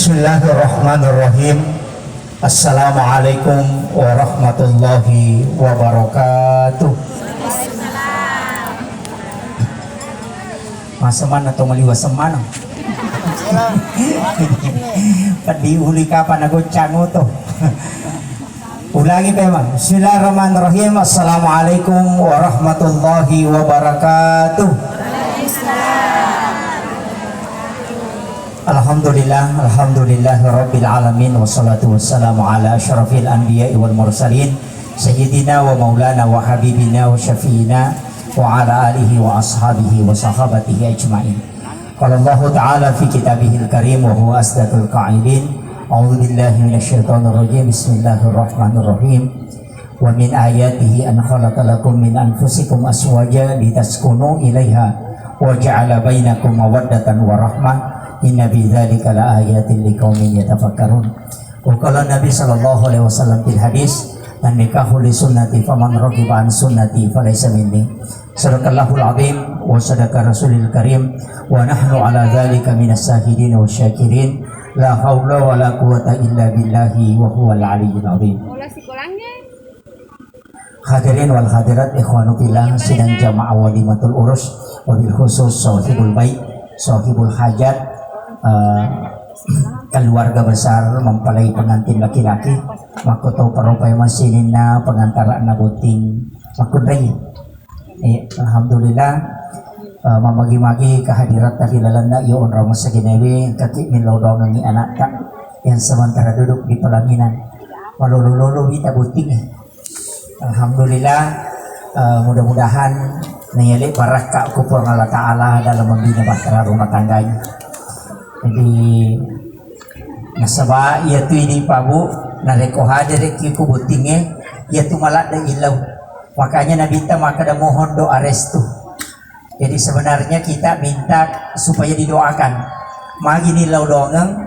Bismillahirrahmanirrahim. Assalamualaikum warahmatullahi wabarakatuh. Masaman atau maliwas semana? Padiuli kapan aku cango to? Ulangi memang. Bismillahirrahmanirrahim. Assalamualaikum warahmatullahi wabarakatuh. Alhamdulillah rabbil alamin, wassalatu wassalamu ala asyrafil anbiya'i wal mursalin sayyidina wa maulana wa habibina wa syafi'ina wa ala alihi wa ashabihi wa sahabatihi ajma'in. Qala Allah ta'ala fi kitabihil karim wa huwa asdaqul qa'ilin. A'udzu billahi minasyaitonir rajim. Bismillahirrahmanirrahim. Wa min ayatihi an khalaqa lakum min anfusikum azwajan litaskunu ilaiha wa ja'ala bainakum mawaddatan wa rahmah. Inna bi dzalika laayatin liqaumin yatafakkarun. Wa qala Nabi sallallahu alaihi wasallam fil hadis, "Man nikahu li sunnati faman raghiba an sunnati falaysa minni." Sadaqallahul azim wa sadaqa rasulil karim wa nahnu ala dzalika minas syahidin wa syakirin. La haula wa la quwata illa billahi wa huwal aliyyul azim. Hadirin wal hadirat ikhwanu fillah sidang jamaah walimatul urus wabil khusus sahibul bait sahibul hajat, keluarga besar mempelai pengantin laki-laki makoto paropai masinina pengantara nabuting makundai. Alhamdulillah mamagi-magi kehadirat tadi lalanda yo on ramos saginewe kaki milodong ngi anak tak yang sementara duduk di pelaminan malolo-lolo kita buting. Alhamdulillah, mudah-mudahan niyali barakah kupur Allah Ta'ala dalam membina bahtera rumah tangganya. Jadi nasaba ia tu ini pabu nareko hadir kiku butingnya ia tu malak dan ilau. Makanya Nabi kita maka dah mohon doa restu. Jadi sebenarnya kita minta supaya didoakan. Magi nilau dongeng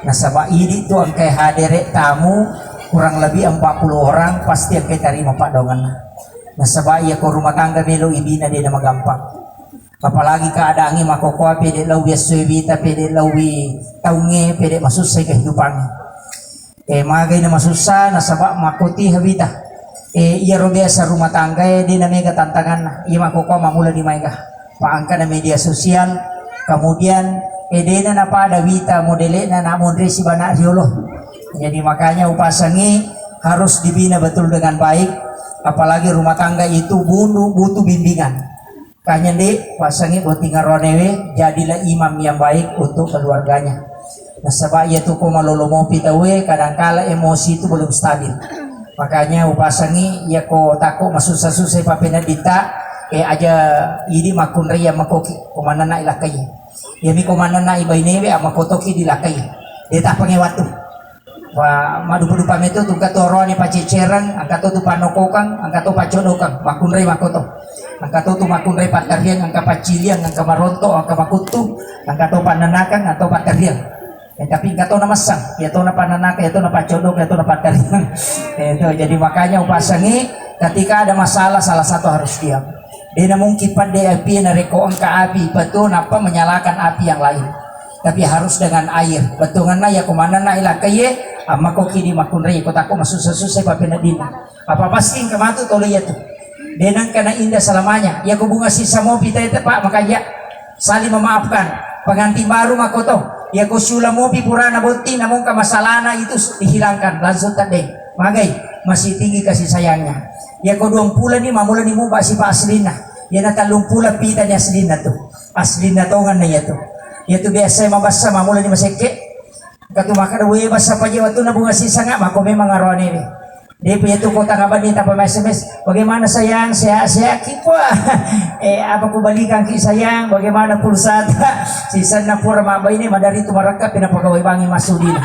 nasaba ini tu angkai hadir tamu kurang lebih 40 orang pasti angkai terima pak dongan. Nasaba ia ke rumah tangga melo ibina dia nama gampang. Apalagi keadaannya makokoa pede lawi suwita pede lawi taunge pede masusay kehidupannya. Magay na masusah nasaba makoti habita. Iya biasa rumah tangga di namanya tantangan. Iya makokoa mamula di maiga. Paangka na media sosial. Kemudian edena na pada wita modelena na mondre si bana riolo. Jadi makanya upasangi harus dibina betul dengan baik. Apalagi rumah tangga itu butuh bimbingan. Kanya dek pasangi botinga ronewe jadilah imam yang baik untuk keluarganya. Nasaba ia tu ko malolomo pitawe kadangkala emosi itu belum stabil. Makanya upasangi ia ko tako masusah-susah papena dita aja ini makun ria makoki komanana ilakai. Ya mi komanana ibainewe amakotoki dilakai. Deta pangewatu. Wa madu-madu pameto tungka torone paceceran angkato tu panokokang angkato pacodokang makun ria makoto. Angka tu makun repat kariang, angka paciliang, angka maronto, angka makutu, angka tu pananakan atau patariang. Tapi angka tu namasang, ya tu na pananakan, ya tu na pacodok, ya tu na patariang. Jadi makanya upasangi ketika ada masalah salah satu harus diam. Dia mungkin pada api nareko angka api, betul apa menyalakan api yang lain. Tapi harus dengan air. Betul ngana ya kumana na ilakaye, amakoki di makun rei kotaku masusah-susah papenadina. Apa pasti kematu tolong ya tu. Denang karena indah selamanya. Ya kubunga sisa mo pita itu pak makanya saling memaafkan. Pengantin baru makoto. Ya kusula mo pipurana bonti namun kemasalahna itu dihilangkan langsung tandeng. Magai masih tinggi kasih sayangnya. Ya ko 20 ni mamula ni mo ba si pa aslina. Ya na 30 pita ni aslina tu. Aslina tongan na ya tu. Ya tu biasa mabasa mamula ni maseke. Katumaka dawe basa pa jiwa tu na bunga sisa nga mako memang arone ni. Dia punya tu kota ngaban tanpa SMS. Bagaimana sayang, saya kipo. Apa ku balikan ki sayang? Bagaimana pulsa? Sisa na pura mabay ni madari tu marakap pinapagaway bangi masudin.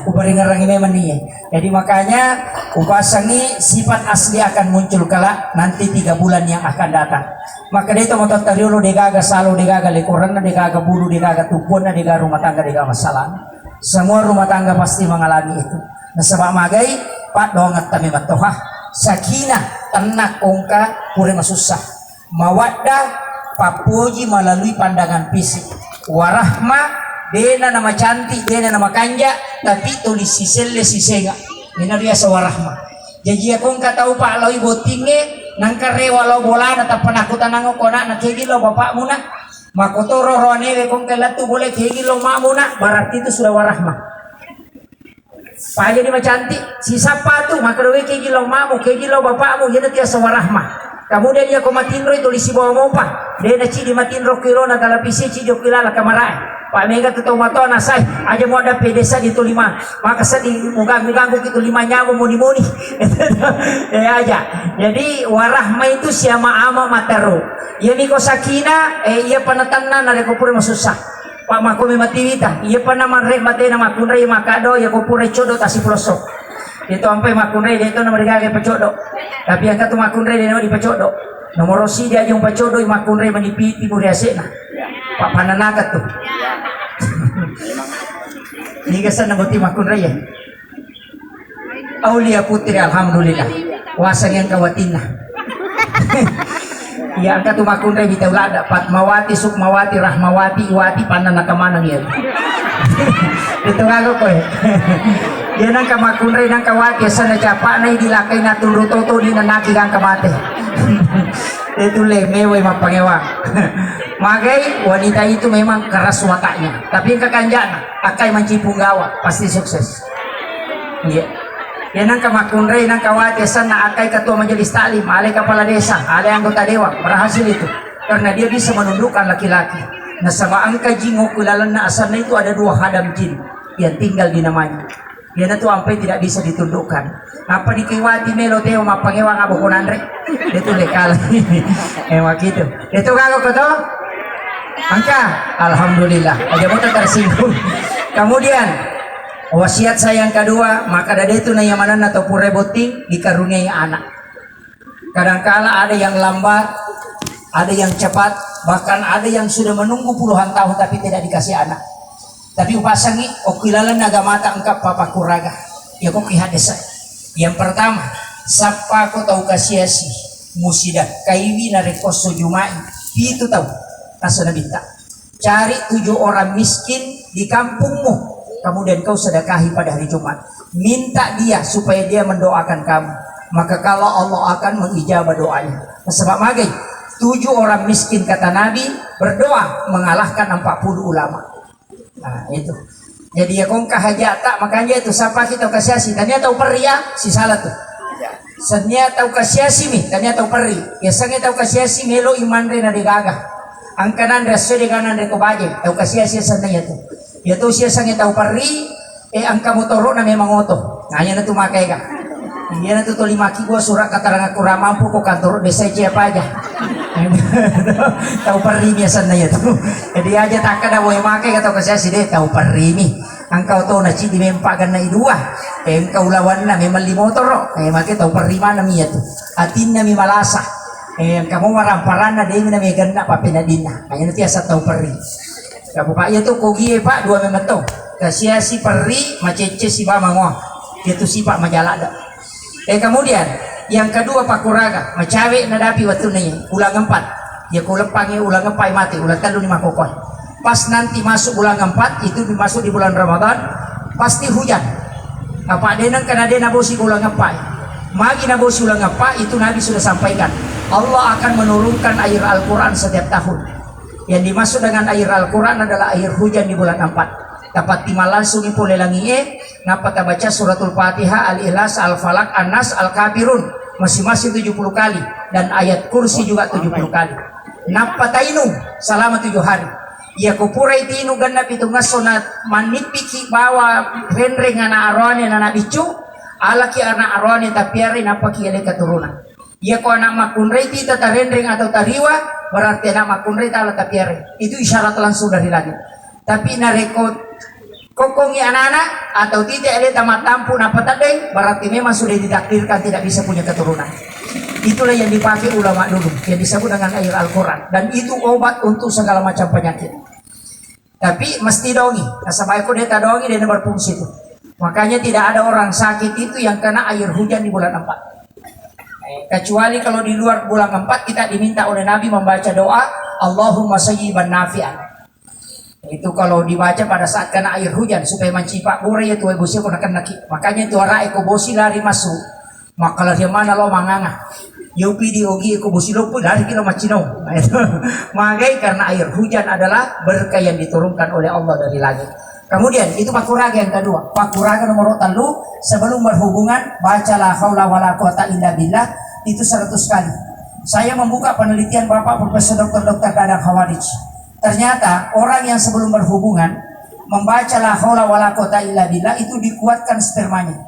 Ubaringarang memang ni. Jadi makanya upasangi sifat asli akan muncul kala nanti 3 bulan yang akan datang. Maka dito mototaryo degaga salo degaga likuran na degaga bulu degaga tupon na degaga rumah tangga degaga masalah. Semua rumah tangga pasti mengalami itu. Nasaba magay pat dongat kami matoha sakinah tenak ongka pure masusah mawaddah papuji melalui pandangan fisik warahmah Dena nama cantik, dena nama kanja, tapi tulis siselle sisenga. Minaria sawarahma. Jadi akong katau pa lawi botinge nang karewa law bola na tapanakutan nango kona na kegilo bapak muna. Makotoro ronewe kong kelatu boleh kegilo mak muna. Berarti itu sudah warahma. Paya di cantik, si sapatu maka dewe kegilo makmu, kegilo bapakmu, yana tiasa warahma. Kemudian dia komatindro itu lisi bawa mopa. Dia na cidi matindro kirona talapisi cidi kilala kamarai. Pak Mega tutau mato nasai aja mau ada pedesa di tu lima. Maka saya di ganggu itu lima nyawa muni-muni. Ya aja. Jadi warahma itu siapa ama mataru. Ya niko sakina ia panatana na rekopure masusah. Pak makome mativita. Ia pana marre mate na makunre makado ya kopure codo tasi pelosok. Itu sampai makunre dia itu nama digage pecodo. Tapi yang katu makunre dia nama di pecodo. Nomor si dia jung pecodo makunre manipiti muriasena. Pak pananakat tuh. Ini kesan naboti makunre ya. Aulia putri alhamdulillah. Wasang yang kawatina. Ya angkat tu makunre bitaulada Patmawati, Sukmawati, Rahmawati, Iwati pananakamana ya. Itu ngago ko eh. Dia nang kamakunre nang kawati sana capa na dilakay na turutoto di nanaki kang kamate. Itu lemewe mapangewang. Magai wanita itu memang keras wataknya, tapi kekanjana akai mancipung gawa pasti sukses. Iya. Dia nang kamakunre nang kawati sana akai ketua majelis taklim, alai kepala desa, alai anggota dewan, berhasil itu karena dia bisa menundukkan laki-laki. Nah sama angka jingok kulalan na asalnya itu ada 2 hadam jin yang tinggal di namanya. Dia itu sampai tidak bisa ditundukkan. Apa di kiwati melo teo mapangewang abo konandre. Itu lekal. Ewa gitu. Itu kago koto. Angka alhamdulillah. Aja mau tersinggung. Kemudian wasiat saya yang kedua, maka dade itu na yamanan atau pure boting dikaruniai anak. Kadangkala ada yang lambat, ada yang cepat, bahkan ada yang sudah menunggu puluhan tahun tapi tidak dikasih anak. Tapi upasangi okilalan nagamata engkap papa kuraga ya kok kihadesa. Yang pertama sapa ko tau kasiasi musidah kaiwi na rekoso jumai itu tahu asa nabita cari 7 orang miskin di kampungmu kemudian kau sedekahi pada hari Jumat, minta dia supaya dia mendoakan kamu, maka kalau Allah akan mengijabah doanya. Sebab magai 7 orang miskin kata Nabi berdoa mengalahkan 40 ulama. Nah itu jadi ya kong kahajata makanya itu siapa kita kasiasi tanya tahu peri ya si salah tuh senya tahu kasiasi mi tanya tahu peri ya senya tahu kasiasi melo iman rena de gagah angkanan reso de kanan de kobaje tahu kasiasi senya tuh ya tuh sia senya tahu peri angka motoro na memang oto nganya na tuh makai ka dia na tuh 5 gua surat katarangan kurang mampu kok kantor desa apa aja. Tahu peri biasanya ya tuh. Jadi aja tak ada boleh makai kata saya sih deh tahu peri nih. Angkau tahu nasi di mempakan na idua. Engkau lawan na memang 5 motor. Makai tahu peri mana mi ya tuh. Atin na mi malasa. Kamu maramparan na ding na mi ganda pa pinadina. Kaya nanti asa tahu peri. Kamu pak ya tuh kogi pak 2 memang tuh. Kasih si peri macece si bama ngah. Itu si pak majalada. Kemudian yang kedua Pak Kuraga macawe nadapi waktu nih ulang 4 ya kau lepangnya ulang 4 mati ulang 3 5 kokon pas nanti masuk ulang 4 itu dimasuk di bulan Ramadan pasti hujan apa denang karena dia nabosi ulang 4 magi nabosi ulang 4 itu Nabi sudah sampaikan Allah akan menurunkan air Al-Quran setiap tahun. Yang dimaksud dengan air Al-Quran adalah air hujan di bulan 4. Dapat timal langsung ipole langi dapat baca suratul Fatihah, Al-Ikhlas, Al-Falaq, An-Nas, Al-Kafirun masing-masing 70 kali dan ayat kursi juga 70 kali. Napatainu selama 7 hari. Ya kupurai tinu ganap itu ngasona manipiki bawa renreng anak arwane anak bicu alaki anak arwane tapiare napaki ele keturunan. Ya ko anak makunrei tita renreng atau tariwa berarti anak makunrei tala tapiare. Itu isyarat langsung dari langit. Tapi narekod kokongi anak-anak atau tidak ada tamat tampu apa tadi berarti memang sudah ditakdirkan tidak bisa punya keturunan. Itulah yang dipakai ulama dulu yang disebut dengan air Al-Quran dan itu obat untuk segala macam penyakit. Tapi mesti dongi. Sampai aku deta dongi dan berfungsi itu. Makanya tidak ada orang sakit itu yang kena air hujan di bulan 4. Kecuali kalau di luar bulan 4 kita diminta oleh Nabi membaca doa Allahumma sayyiban nafi'an. Itu kalau dibaca pada saat kena air hujan supaya mencipak burai itu bosi ko nakan naki. Makanya itu ara eko bosi lari masuk. Makalah dia mana lo manganga. Yopi di ogi eko bosi lo pun lari kilo macino. Nah, itu magai karena air hujan adalah berkah yang diturunkan oleh Allah dari langit. Kemudian itu pakuraga yang kedua. Pakuraga nomor 3 sebelum berhubungan bacalah haula wala quwata illa billah itu 100 kali. Saya membuka penelitian Bapak Profesor Dr. Dadang Khawarij. Ternyata orang yang sebelum berhubungan membaca la haula wala quwata illa billah itu dikuatkan spermanya.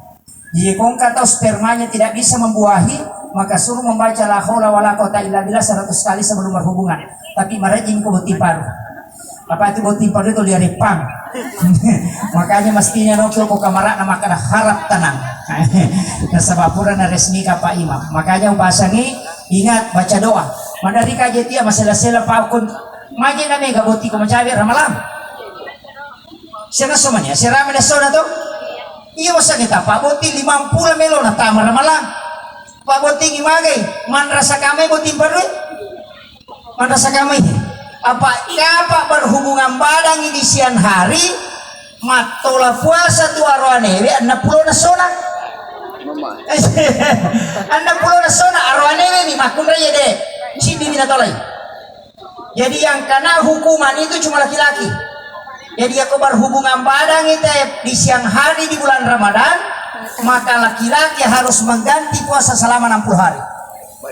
Jika kau tahu spermanya tidak bisa membuahi, maka suruh membaca la haula wala quwata illa billah 100 kali sebelum berhubungan. Tapi marajin ko boti paru. Apa itu boti paru itu liari pang. Makanya mestinya nokil ko kamara na makana harap tenang. Nasabapura na resmi ka Pak Imam. Makanya upasangi ingat baca doa. Mandari kajetia masalah-salah paukun maji na mega boti ko macawi ramalam. Siya sumanya, si rame na soda to. Iya wasa kita Pak boti 50 melo na tama ramalam. Pak boti ngimagay, man rasa kami boti baru. Man rasa kami. Apa berhubungan badang ini siang hari matola puasa tu arwanewe anak pulau nasona anak pulau nasona arwanewe ni makun raya deh sini minatolai. Jadi yang kena hukuman itu cuma laki-laki. Jadi aku berhubungan badang itu di siang hari di bulan Ramadan, maka laki-laki harus mengganti puasa selama 60 hari.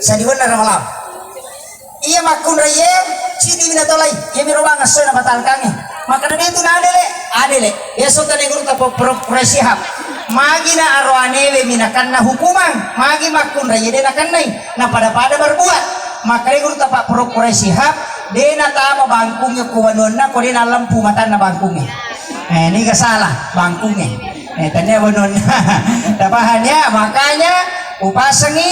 Saya di benar malam. Iya makun raya sini minatolai. Ya mirobang asoy na batalkangi. Maka na dito na adele. Yeso tani guru tapo presihap. Magi na arwanewe minakan na hukuman. Magi makun raya de nakan nai. Na pada berbuat. Maka guru tapa presihap. De na tama bangkungnya kuwanon na ko din alam pumatan na bangkungnya. Ini kasalah bangkungnya. Tanya wanon. Tapahannya makanya upasangi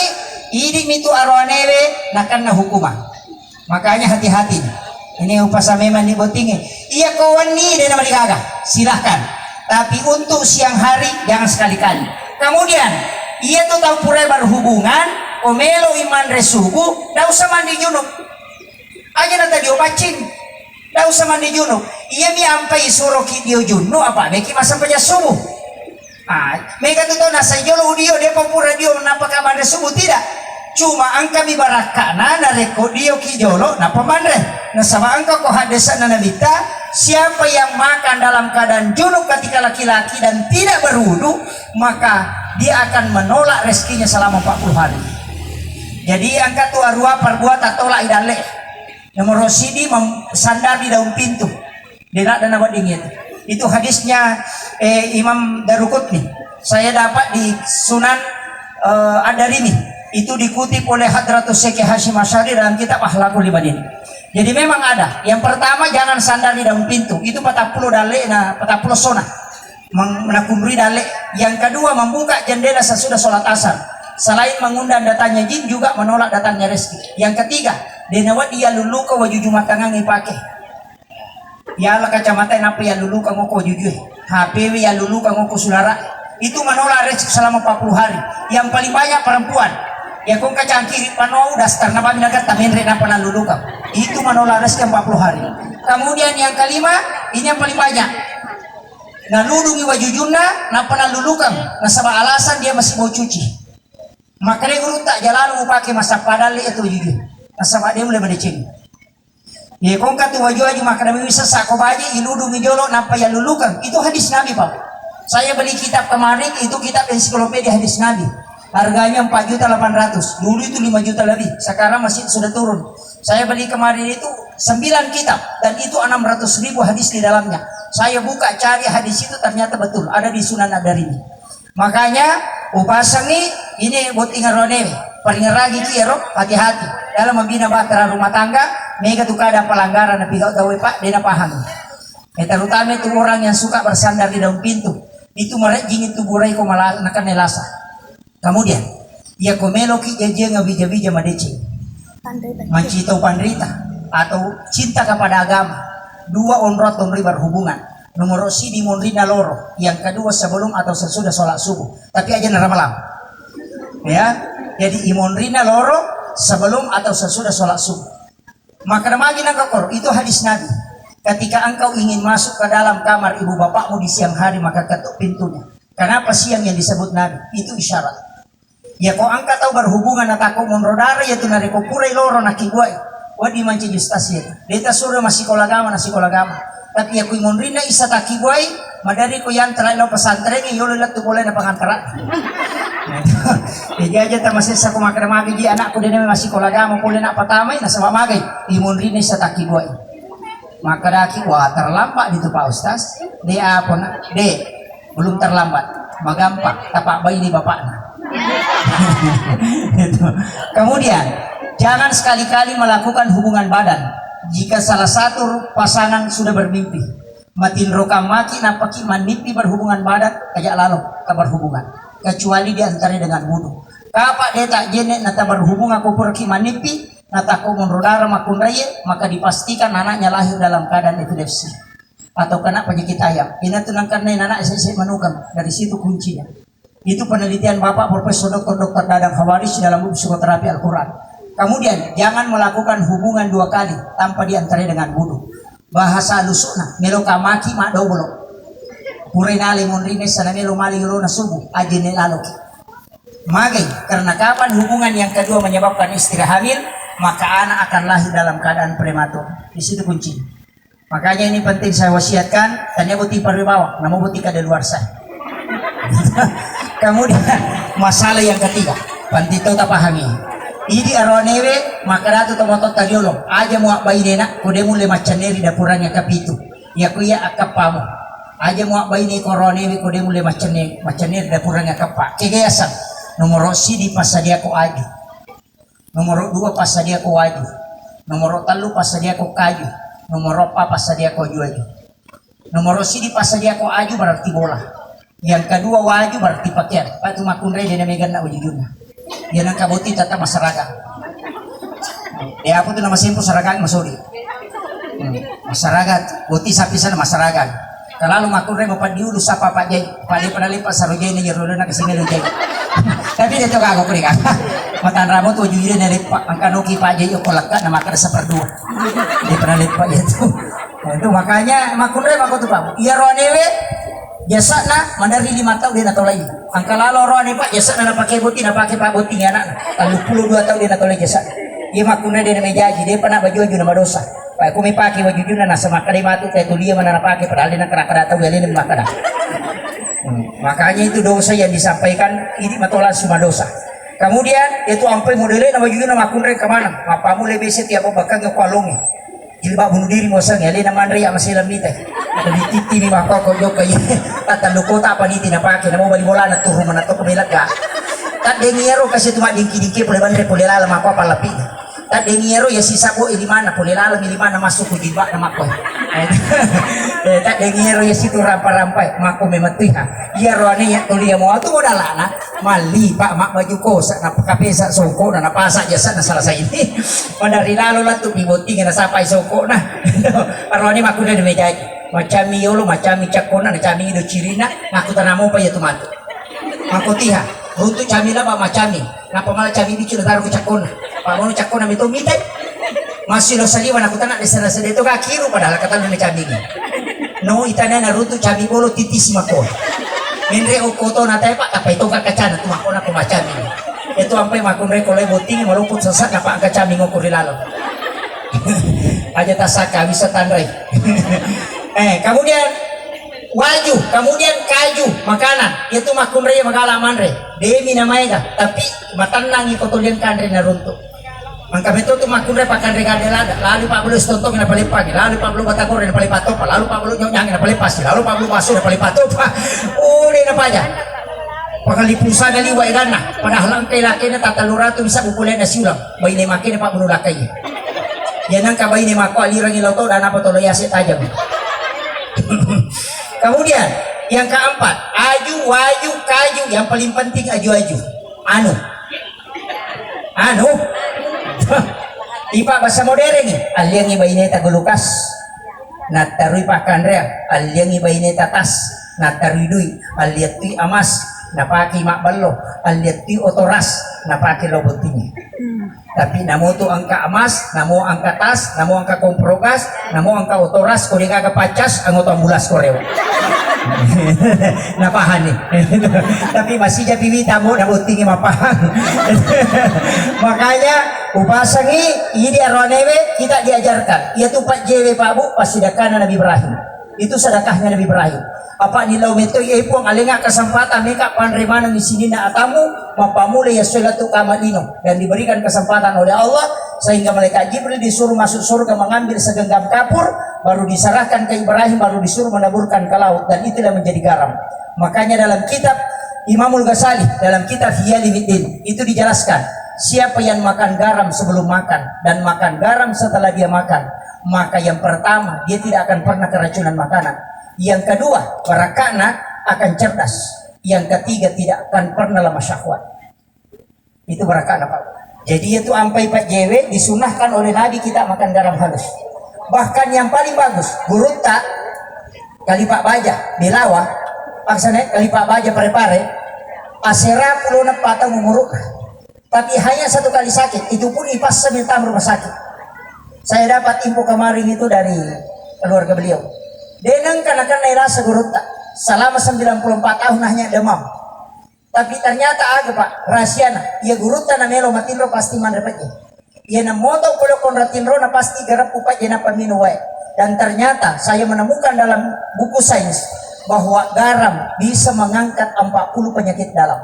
idik mitu arwanewe nakan na hukuman. Makanya hati-hati. Ini upasa memang dibotingi. Iya kawan ni dia nama digaga. Silahkan. Tapi untuk siang hari jangan sekali-kali. Kemudian iya tuh tahu pura berhubungan. Omelo iman resugu. Dah usah mandi junub. Aja nanti dia pacing. Dah usah mandi junub. Iya mi ampai suruh dia junub apa? Meki masa penja subuh. Mereka tuh tahu nasa jolo udio dia pura dia menapa kamar resugu tidak. Cuma angka mi barakana na reko dio kijolo na pemandre na sama angka ko hadesa na nabita siapa yang makan dalam keadaan junub ketika laki-laki dan tidak berwudu maka dia akan menolak rezekinya selama 40 hari. Jadi angka tu arua perbuatan tolak idale nomor rosidi sandar di daun pintu dia dan abad dingin itu hadisnya Imam Daruqutni saya dapat di Sunan Ad-Darimi. Itu dikutip oleh Hadratus Syekh Hashim Asy'ari dalam kitab Akhlaqul Ibadin. Jadi memang ada. Yang pertama jangan sandar di daun pintu. Itu 40 dale na 40 sona. Menakumri dale. Yang kedua membuka jendela sesudah sholat asar. Selain mengundang datanya jin juga menolak datangnya rezeki. Yang ketiga, denawat dia luluka wajuju matangang ipake. Ya lah kacamata apa ya luluka ngoko jujur. HP ya luluka ngoko sulara. Itu menolak rezeki selama 40 hari. Yang paling banyak perempuan. Ya kung kacangkiri panau dasar na babi nagat tamin rena panaluluka. Itu menolak rezeki 40 hari. Kemudian yang kelima, ini yang paling banyak. Nalulungi wajujuna na panalulukan. Nasaba alasan dia masih mau cuci. Maka dia guru tak jalan mau pakai masa padali itu jujur. Nasaba dia mulai mendecing. Ya kung katu waju maka dia bisa sako baji iludungi jolo napa ya lulukan. Itu hadis Nabi Pak. Saya beli kitab kemarin itu kitab ensiklopedia hadis Nabi. Harganya 4.800.000. Dulu itu 5 juta lebih. Sekarang masih sudah turun. Saya beli kemarin itu 9 kitab dan itu 600.000 hadis di dalamnya. Saya buka cari hadis itu ternyata betul ada di Sunan Ad-Darimi. Makanya upasangi ini buat ingat ronewe. Paling ragi kiro hati-hati dalam membina bahtera rumah tangga. Mega tuh ada pelanggaran tapi kau tahu Pak dia paham. Terutama itu orang yang suka bersandar di daun pintu. Itu merejing itu burai ko malah nakan nelasa. Kemudian, ia komelo ki jeje ngabija-bija madece. Mancito pandrita atau cinta kepada agama. 2 onrot onri berhubungan. Nomor si di monrina loro. Yang kedua sebelum atau sesudah sholat subuh. Tapi aja naramalam. Ya, jadi imonrina loro sebelum atau sesudah sholat subuh. Maka namagi nakakor itu hadis Nabi. Ketika engkau ingin masuk ke dalam kamar ibu bapakmu di siang hari, maka ketuk pintunya. Kenapa siang yang disebut Nabi? Itu isyarat. Ya kau angkat tahu berhubungan atau monrodara ya tu nareko purai loro nakibuai. Wadi manci justasi. Deta suruh masih kolagama nasi kolagama. Tapi aku monrina isa takibuai. Madari ko yang terai lo pesantren yang yolo latu boleh na pangantara. Jadi aja tak masih sa kumakan magi di anakku dia masih kolagama boleh nak patamai nasa mamagay. Monrina isa takibuai. Maka daki wah terlambat itu Pak Ustaz. Dia apa nak? De belum terlambat. Magampang tapak bayi di bapaknya. Kemudian jangan sekali-kali melakukan hubungan badan jika salah satu pasangan sudah bermimpi. Matin rokam maki napaki mimpi berhubungan badan kajak lalu berhubungan kecuali diantara dengan wudu. Kapak dia tak jenek nata berhubungan aku pergi mimpi nata ko monrodara makun raya, maka dipastikan anaknya lahir dalam keadaan epilepsi atau kena penyakit ayam. Ini tuh karena anak saya menukam dari situ kuncinya. Itu penelitian Bapak Profesor Dr. Dadang Khawaris dalam buku psikoterapi Al-Quran. Kemudian jangan melakukan hubungan 2 kali tanpa diantara dengan wudu. Bahasa lusukna melo kamaki mak dobolo. Purenale monrine sana melo mali yolo nasubu ajene laloki. Magai karena kapan hubungan yang kedua menyebabkan istri hamil, maka anak akan lahir dalam keadaan prematur. Di situ kunci. Makanya ini penting saya wasiatkan, tanya buti perwibawa, namun buti kadaluarsa. Kemudian masalah yang ketiga, pantito tak pahami. Idi aronewe maka datu tomotot tadiolo aja muak bayi dena kode mulai macaneri dapurannya kapitu. Ya kuya akapamu. Aja muak bayi ne koronewe kode mulai macaneri dapurannya kapa. Kegiasan nomor sidi pasadia ko aju. Nomor 2 pasadia ko aju. Nomor 3 pasadia ko kaju. Nomor 4 pasadia ko juaju. Nomor sidi pasadia ko aju berarti bola. Yang kedua waju berarti pakaian. Patu makunre dia megan na ujujuna. Dia nang kabuti tata masyarakat. Dia apa tu nama simpul masyarakat masuri. Masyarakat buti sapi sana masyarakat. Kalau makunre mapan diulu sapa Pak Jai. Pali panali pasarujai ni jerodo na kasih jai. Tapi dia tu aku pergi kan. Matan rambut ujujuna dari angkanoki Pak Jai okolaka nama kada seperdua. Dia panali Pak Jai itu. Itu makanya makunre makutu Pak. Iya ronewe jasa na mandari 5 tahun dia natau lagi. Angka lalu roh ni Pak jasa na pakai buti na pakai Pak buti anak. Lalu 22 tahun dia natau lagi jasa. Ia makunnya dia mejaji dia pernah baju nama dosa. Pak aku pakai baju juna na sama kali matu kayak tu dia mana na pakai padahal dia nak kena tahu dia ni makana. Makanya itu dosa yang disampaikan ini matolan semua dosa. Kemudian itu sampai modelnya nama baju juna makunnya ke mana? Mapamu lebih setiap bakal ngekalongi. Jilbab bunuh diri mosang ya lena mandri ama silam nite di titi ni makoko joka ye tatan kota apa ni tina pake na mo bali bola na turu mana to kumilat ka tat dengiero kasi tuma dingki pole bandre pole lala mako palapi tat dengiero ya sisa ko ili mana pole lala ili mana masuk ku jilbab na mako tat dengiero ya situ rampai mako mematiha ya roane ya tolia mo atu modalana mali pak mak baju kosa na kapesa songko na napasa jasa na salah ini mandari lalo lah tu biboti na sapai songko na roane makuda de meja macam yolo macam cakona macam do cirina ngaku tanamo pa ya tumato aku tiha untuk camila pa macam na pamala cami bicu taruh ke cakona pa mo cakona mito mite masih lo saliwan aku tanah desa desa itu kakiru padahal kata lo cami no itana na rutu cami bolo titis mako Menre okoto na tayo pak tapay ito kakacana tumakon ako macami itu sampai makon re kolay boting malupot sa sak napa kacami ngo kurilalo aja tasaka bisa tanray kemudian waju kemudian kaju makanan itu makon re magalaman re demi namanya tapi matanang ikotulian kanre na runto ang kami itu makun re pakan re kadelada lalu pak belum stontong na palipagi lalu pak belum batagor na palipatopa lalu pak belum nyonyang na palipasi lalu pak belum masuk na palipatopa uli na paya pakalipusa na liwa irana padahal ang kay laki na tatalurato bisa kukulay na siulang bay na makin na pak belum lakay yan ang kabay ni mako alirang ilaw to dan apa toloyasi tajam kemudian yang keempat aju waju kaju yang paling penting aju anu ipa bahasa modern ni alyang iba ini tagulukas natarui pakan rea alyang iba ini tatas natarui dui alyatui amas napaki makbalo alyatui otoras napaki robot ini Tapi namo tu angka emas, namo angka tas, namo angka komprogas, namo angka otoras, kau dengar pacas, anggota ambulas koreo. Napahan nih. Tapi masih jadi tamu namo tinggi mapahang. Makanya upasangi ini aronewe kita diajarkan. Ia tu Pak JW Pak Bu pasti sedekah Nabi Ibrahim. Itu sedekahnya Nabi Ibrahim. Apa nilau meto ipong alinga kesempatan mereka panremana di sini na atamu mapamule ya salatu kamalino, dan diberikan kesempatan oleh Allah sehingga malaikat Jibril disuruh masuk surga mengambil segenggam kapur, baru diserahkan ke Ibrahim, baru disuruh menaburkan ke laut, dan itulah menjadi garam. Makanya dalam kitab Imamul Ghazali dalam kitab Hiyaliddin itu dijelaskan siapa yang makan garam sebelum makan dan makan garam setelah dia makan, maka yang pertama dia tidak akan pernah keracunan makanan. Yang kedua, barakana akan cerdas. Yang ketiga, tidak akan pernah lama syahwat. Itu barakana Pak. Jadi itu ampai Pak JW disunahkan oleh Nabi kita makan garam halus. Bahkan yang paling bagus, gurutta kali Pak Baja bilawa, paksane kali Pak Baja pare-pare, asera pulau nepata mumuruk. Tapi hanya satu kali sakit, itu pun ipas seminta rumah sakit. Saya dapat info kemarin itu dari keluarga beliau. Denang karena rasa gurutta selama 94 tahun hanya demam. Tapi ternyata aga Pak rahasiana ia gurutta na melo matinro pasti man repetnya. Ia na moto polo kon ratinro na pasti garap upat jena pamino wae. Dan ternyata saya menemukan dalam buku sains bahwa garam bisa mengangkat 40 penyakit dalam.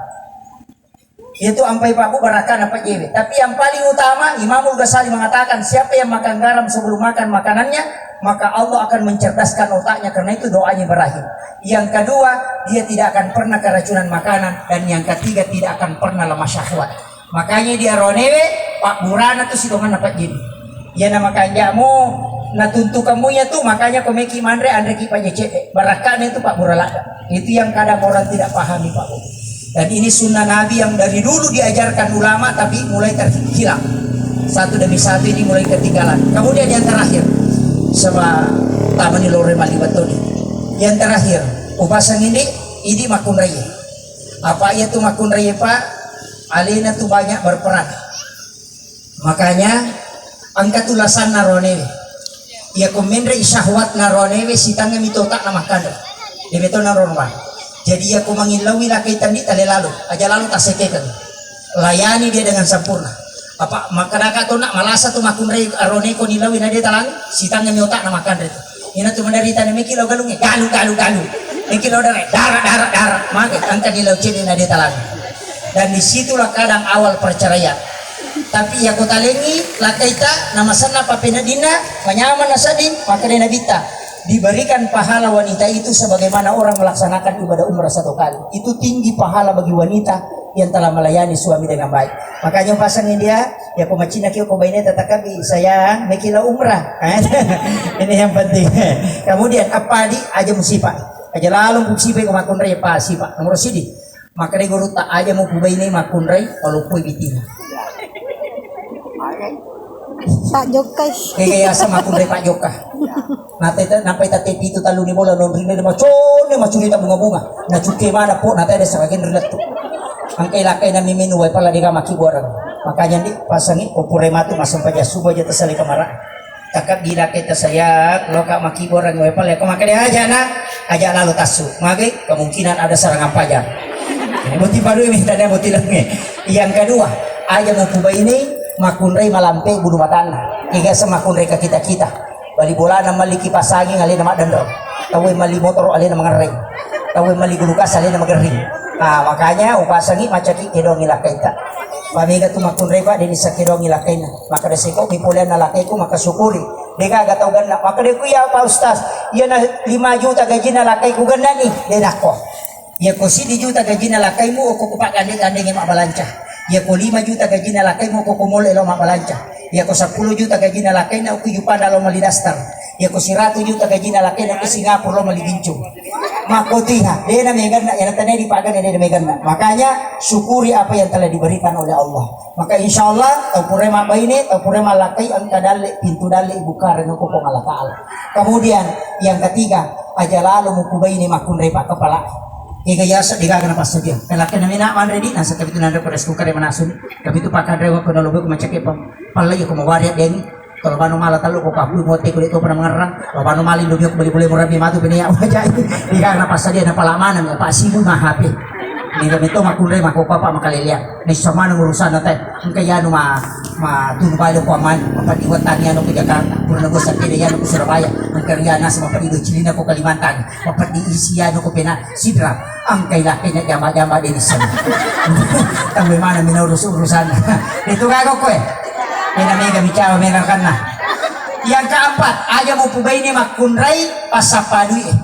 Itu ampai Pak Bu barakan apa JW. Tapi yang paling utama Imamul Ghazali mengatakan siapa yang makan garam sebelum makan makanannya, maka Allah akan mencerdaskan otaknya, karena itu doanya Ibrahim. Yang kedua, dia tidak akan pernah keracunan makanan, dan yang ketiga tidak akan pernah lemah syahwat. Makanya dia ronewe Pak Burana tuh sidongan apa jadi. Ya nama kanjamu natuntu kamunya tuh, makanya komeki mandre andre ki pajece barakan itu Pak Buralada. Itu yang kadang orang tidak pahami Pak Bu. Dan ini sunnah Nabi yang dari dulu diajarkan ulama tapi mulai terhilang. Satu demi satu ini mulai ketinggalan. Kemudian yang terakhir sama tamani lore malibatoni. Yang terakhir, upasang ini makun raya. Apa itu makun raya Pak? Alina tuh banyak berperan. Makanya angkat tulasan naronewe. Ia komendre syahwat naronewe si tangga mitotak nama kandar. Di betul normal. Jadi aku mengilawi lah kaitan di tali lalu, aja lalu tak sekekan. Layani dia dengan sempurna. Apa makanaka tu nak malasa tu makun rei arone ko nilawi na dia talang sitang yang otak na makan itu. Ina tu menderita na mikilo galungi galu. Mikilo darah. Maka angkat nilawi cede na dia talang. Dan disitulah kadang awal perceraian. Tapi ya kota lengi lakaita nama sana papenadina panyaman nasadin maka dia nabita. Diberikan pahala wanita itu sebagaimana orang melaksanakan ibadah umrah satu kali. Itu tinggi pahala bagi wanita yang telah melayani suami dengan baik. Makanya pasangin dia, ya pemacina kio kobainnya tetakabi saya mekila umrah. Ini yang penting. Kemudian apa di aja musibah. Aja lalu musibah kumakun raya pa sipa. Nomor sidi. Maka dia guru tak aja mau kubainnya makun raya kalau pui bitina. Pak Joka. Kaya sama makun raya Pak Joka. Nampai tati itu talu ni bola non rinne macone macurita bunga-bunga na cuke mana po nata ada sebagian rilet tu ang kailakay na miminu way pala di ka makiborang makanya di pasangi opure matu masang paja subo aja tasali kamara kakak gila kita saya kalau kak makiborang way pala kumakade aja na aja lalu tasu magi kemungkinan ada serangan pajak ini buti baru ini tadi buti lagi. Yang kedua aja mau kuba ini makunrei malampe bulu matana iga semakunrei ke kita bali bola na mali kipas angin alin na madandro tawe mali motor alin na mangareng tawe mali gulukas alin na magering. Makanya upasangi macaki kedong ilakaita pamiga tumakun reba din sa kedong ilakay na maka desiko bipulan na lakay ko makasukuri deka gataw ganda maka de kuya pa ustaz yan na 5 juta gaji na lakay ko ganda ni denako ya ko 10 juta gaji na lakay mo o kukupakan ni kandeng mabalanca ya ko 5 juta gaji na lakay mo kukumole lo mabalanca ya ko 10 juta gaji na lakay na ukuyupan lo malidastar ya ko 100 juta gaji na lakay na Singapura lo maliginchong makotiha dia na megan na yan tanay di pagan dia na megan na makanya syukuri apa yang telah diberikan oleh Allah maka insyaallah taupure mabaini taupure malakay ang kadali pintu dali buka reno ko alakaal. Kemudian yang ketiga aja lalu mukubaini makun repa kepala Kaya sa diga ka na pasto dia. Kaya ka namin na man ready nasa kapitu nanda ko resku kare manasun. Kapitu pakadre ko na lobe ko macake pa palay ko mawari den. Kalau banu mala talo ko kapu mote ko dito pa mangarang. Banu mali lobe ko bali-bali mo rabi matu piniya wajay. Diga na pasto dia na palamanan ya pasimu mahape. Ni kami to makunre makopapa makaliliya. Ni sama nang urusan natin. Ang kaya no tunubalo ko aman mapatiwatan niya no ko Jakarta. Puro na gusto kini yan ko Surabaya. Ang karya na sa mapatido Chilina ko Kalimantan. Mapatiisiya no ko pina sidra. Ang kailaki niya jama-jama din isa. Tang mana minurus-urusan. Itu gago ko eh. Pinamega bicara megakan na. Yang keempat, ayaw mo pubay ni makunray pasapadui eh.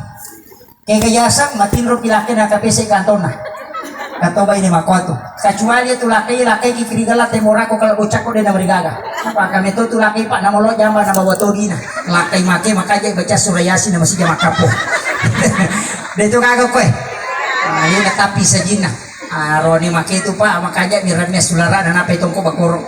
Kaya yasang matinro pilaki na kapese kanton na. Katobay ni makoto. Kecuali itu laki kikirigala temora ko kalau ucak ko din na marigaga. Apa kami to laki pak namolo jamba na bawatori na. Laki make makaja baca surayasi na masih makapo. Dito kagaw ko eh. Ayun natapi sa jina. Roni make itu pak makaja miramnya sulara na napay tongko bakurong.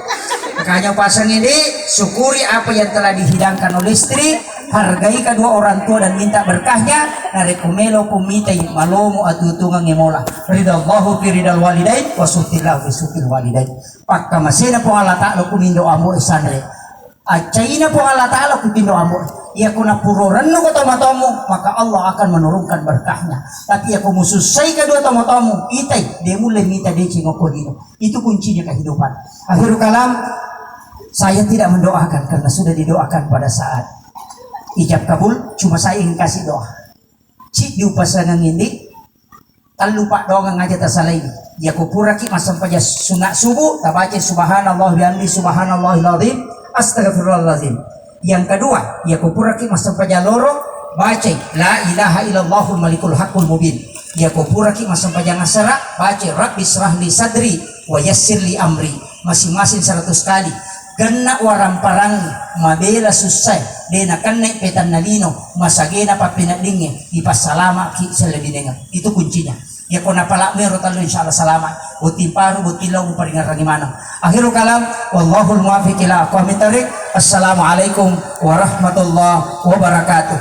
Makanya pasang ini syukuri apa yang telah dihidangkan oleh istri, hargai kedua orang tua dan minta berkahnya. Narekumelo pumitai malomo atutungang emola. Ridallahu fi ridal walidain wa sutillahu fi sutil walidain. Pakka masina po Allah Ta'ala kumindo amo isanre. Acaina po Allah Ta'ala kumindo amo. Ia kuna puroran no tomotomo, maka Allah akan menurunkan berkahnya. Tapi aku mususai kedua tomotomo, itai dia mulai minta deci ngokodino. Itu kuncinya kehidupan. Akhirul kalam, saya tidak mendoakan karena sudah didoakan pada saat ijab kabul. Cuma saya ingin kasih doa. Cik di upasangan ini, tak lupa doa ngaja tasalai. Ya kupura ki masam paja sunat subuh, tak baca subhanallah bihamdi subhanallahil azim, astagfirullahalazim. Yang kedua, ya kupura ki masam paja loro, baca la ilaha illallahul malikul haqqul mubin. Ya kupura ki masam paja ngasara, baca rabbi shrah li sadri wa yassir li amri. Masing-masing 100 kali. Gana warang parang mabela susay dena kanne petan nalino masagena papinadingnya ipasalama ki selebinenga. Itu kuncinya. Ya kona pala mero talo insyaallah selamat. Uti paru butilaw mo paringan rangimana. Akhirul kalam wallahul muwaffiq ila aqwamit thariq. Assalamualaikum warahmatullahi wabarakatuh.